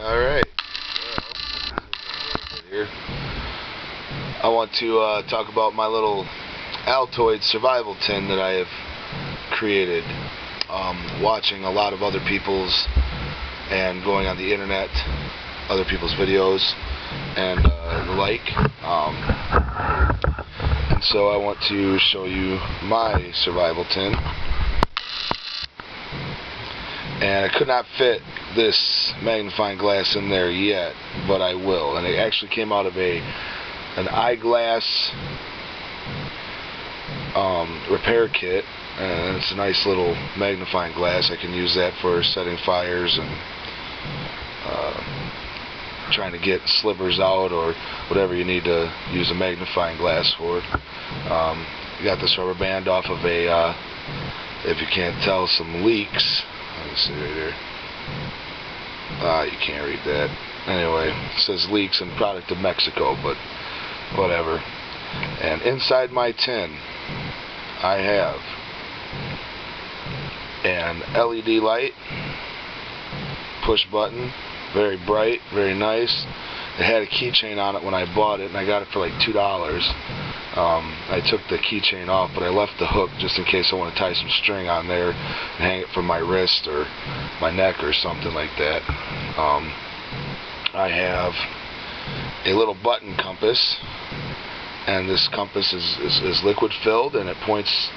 Alright, here. I want to talk about my little Altoids survival tin that I have created. Watching a lot of other people's and going on the internet, other people's videos and the like. And so I want to show you my survival tin. And I could not fit this magnifying glass in there yet, but I will. And it actually came out of an eyeglass repair kit, and it's a nice little magnifying glass. I can use that for setting fires and trying to get slivers out or whatever you need to use a magnifying glass for. You got this rubber band off of if you can't tell, some leaks. Let me see right here. You can't read that. Anyway, it says leaks and product of Mexico, but whatever. And inside my tin, I have an LED light, push button, very bright, very nice. It had a keychain on it when I bought it, and I got it for like $2. I took the keychain off, but I left the hook just in case I want to tie some string on there and hang it from my wrist or my neck or something like that. I have a little button compass, and this compass is liquid filled, and it points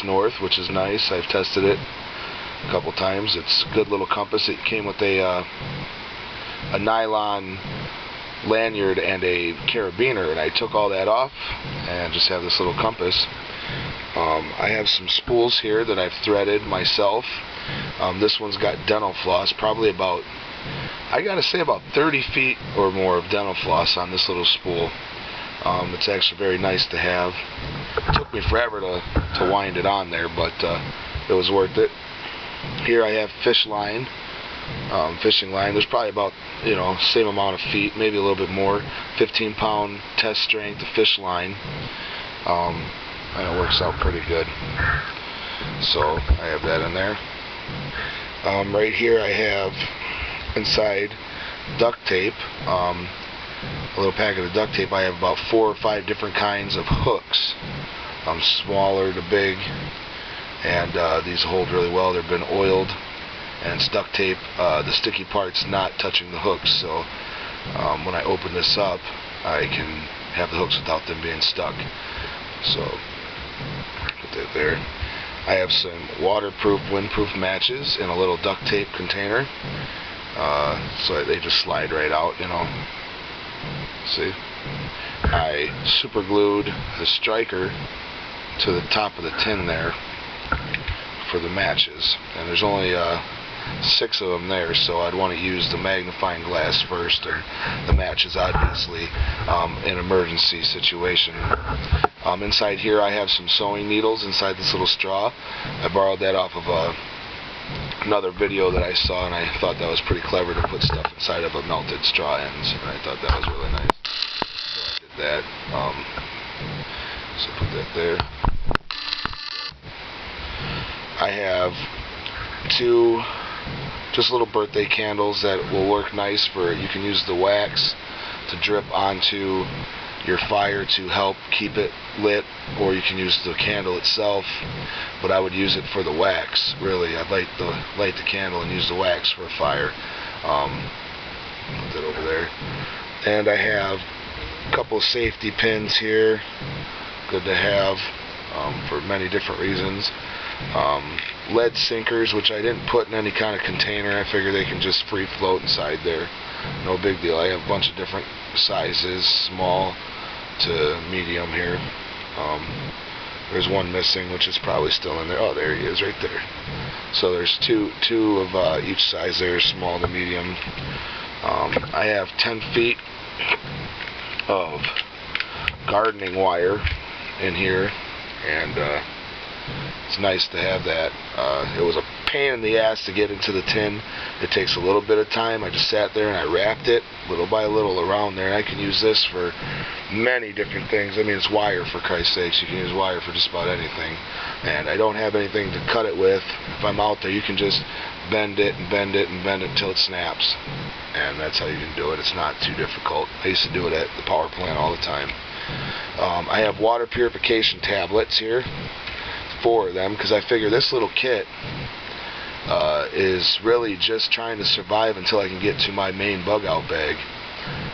north, which is nice. I've tested it a couple times. It's a good little compass. It came with a nylon lanyard and a carabiner, and I took all that off and just have this little compass. I have some spools here that I've threaded myself. This one's got dental floss, probably about, I gotta say, about 30 feet or more of dental floss on this little spool. It's actually very nice to have. It took me forever to wind it on there, but it was worth it. Here I have fishing line. There's probably about, same amount of feet, maybe a little bit more. 15-pound test strength of fish line. And it works out pretty good. So I have that in there. Right here I have inside duct tape. A little packet of duct tape. I have about 4 or 5 different kinds of hooks, smaller to big, and these hold really well. They've been oiled, and it's duct tape. The sticky part's not touching the hooks, so when I open this up, I can have the hooks without them being stuck. So put that there. I have some waterproof, windproof matches in a little duct tape container, so they just slide right out, See? I super glued the striker to the top of the tin there for the matches, and there's only 6 of them there, so I'd want to use the magnifying glass first, and the matches obviously in emergency situation. Inside here I have some sewing needles inside this little straw. I borrowed that off of another video that I saw, and I thought that was pretty clever to put stuff inside of a melted straw ends, and I thought that was really nice. So I did that. So put that there. I have 2 just little birthday candles that will work nice for, you can use the wax to drip onto your fire to help keep it lit, or you can use the candle itself, but I would use it for the wax, really. I'd light the candle and use the wax for a fire. Put that over there. And I have a couple of safety pins here, good to have for many different reasons. Lead sinkers, which I didn't put in any kind of container. I figure they can just free float inside there. No big deal. I have a bunch of different sizes, small to medium here. There's one missing, which is probably still in there. Oh, there he is, right there. So there's two of each size there, small to medium. I have 10 feet of gardening wire in here, and it's nice to have that. It was a pain in the ass to get into the tin. It takes a little bit of time. I just sat there and I wrapped it little by little around there, and I can use this for many different things. I mean, it's wire, for Christ's sakes. You can use wire for just about anything, and I don't have anything to cut it with. If I'm out there, you can just bend it and bend it and bend it until it snaps, and that's how you can do it. It's not too difficult. I used to do it at the power plant all the time. I have water purification tablets here, 4 of them, because I figure this little kit is really just trying to survive until I can get to my main bug out bag.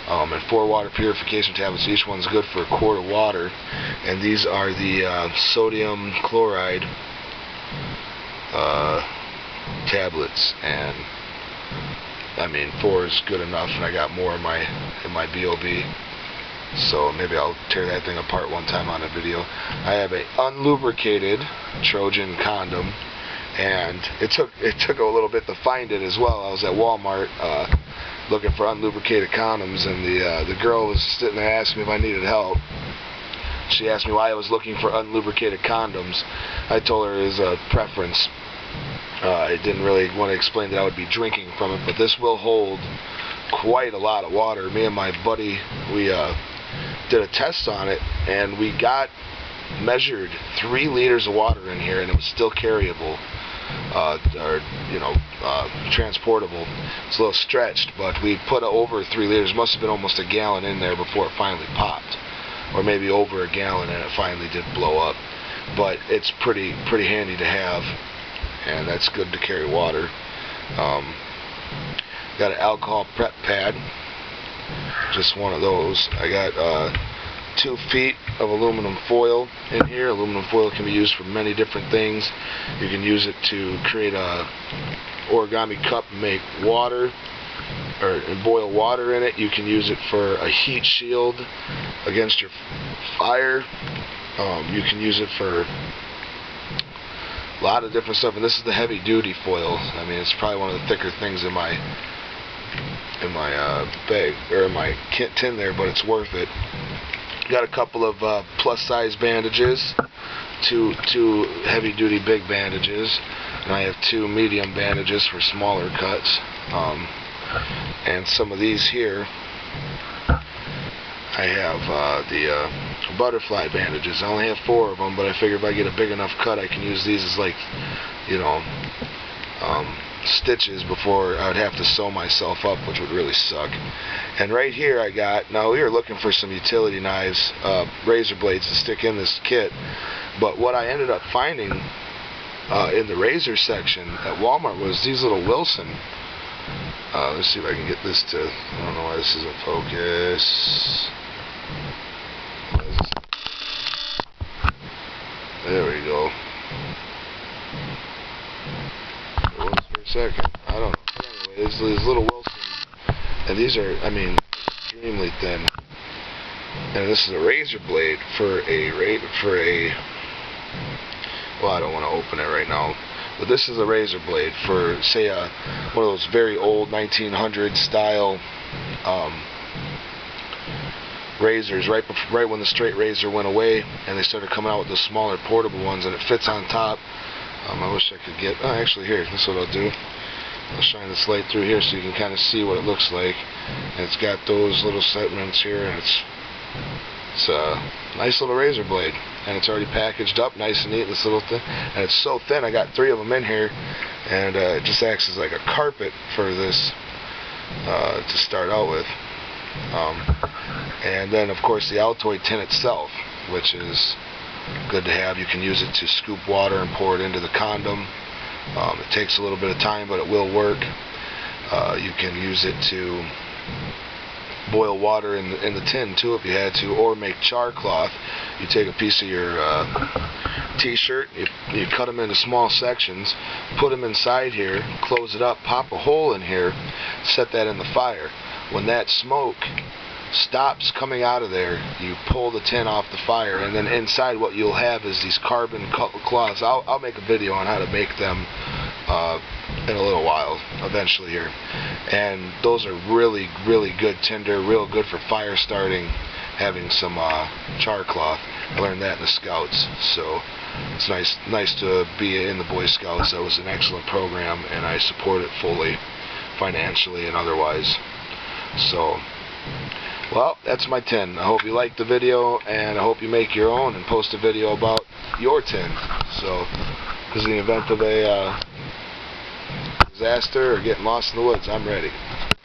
And 4 water purification tablets. Each one's good for a quart of water, and these are the sodium chloride tablets, and I mean 4 is good enough, and I got more in my BOB. So maybe I'll tear that thing apart one time on a video. I have a unlubricated Trojan condom, and it took a little bit to find it as well. I was at Walmart looking for unlubricated condoms, and the girl was sitting there asking me if I needed help. She asked me why I was looking for unlubricated condoms. I told her it was a preference. I didn't really want to explain that I would be drinking from it, but this will hold quite a lot of water. Me and my buddy, we did a test on it, and we measured 3 liters of water in here, and it was still carryable, or transportable. It's a little stretched, but we put over 3 liters. Must have been almost a gallon in there before it finally popped, or maybe over a gallon, and it finally did blow up. But it's pretty handy to have, and that's good to carry water. Got an alcohol prep pad, just one of those. I got 2 feet of aluminum foil in here. Aluminum foil can be used for many different things. You can use it to create a origami cup and make water, and boil water in it. You can use it for a heat shield against your fire. You can use it for a lot of different stuff, and this is the heavy duty foil. I mean, it's probably one of the thicker things in my bag, or in my tin there, but it's worth it. Got a couple of plus size bandages, two heavy duty big bandages, and I have 2 medium bandages for smaller cuts, and some of these here I have the butterfly bandages. I only have 4 of them, but I figure if I get a big enough cut, I can use these as, like, stitches before I would have to sew myself up, which would really suck. And right here I got, now we were looking for some utility knives, razor blades to stick in this kit, but what I ended up finding in the razor section at Walmart was these little Wilson. Let's see if I can get this to, I don't know why this isn't focus. There we go. It was for a second. I don't know. But anyway, it's these little Wilson, and these are, I mean, extremely thin. And this is a razor blade for a. Well, I don't want to open it right now. But this is a razor blade for, say, one of those very old 1900 style razors. Right when the straight razor went away, and they started coming out with the smaller portable ones, and it fits on top. I wish I could get. Oh, actually, here. This is what I'll do. I'll shine this light through here so you can kind of see what it looks like. And it's got those little segments here, and it's a nice little razor blade, and it's already packaged up nice and neat, this little thing, and it's so thin. I got 3 of them in here, and it just acts as like a carpet for this to start out with. And then of course the Altoid tin itself, which is good to have. You can use it to scoop water and pour it into the condom. It takes a little bit of time, but it will work. You can use it to boil water in the tin too if you had to, or make char cloth. You take a piece of your t-shirt, you cut them into small sections, put them inside here, close it up, pop a hole in here, set that in the fire. When that smoke stops coming out of there, you pull the tin off the fire, and then inside what you'll have is these carbon cloths. I'll make a video on how to make them in a little while, eventually here. And those are really, really good tinder, real good for fire starting, having some char cloth. I learned that in the Scouts. So it's nice to be in the Boy Scouts. That was an excellent program, and I support it fully, financially and otherwise. So, well, that's my tin. I hope you liked the video, and I hope you make your own and post a video about your tin. So, because in the event of a disaster or getting lost in the woods, I'm ready.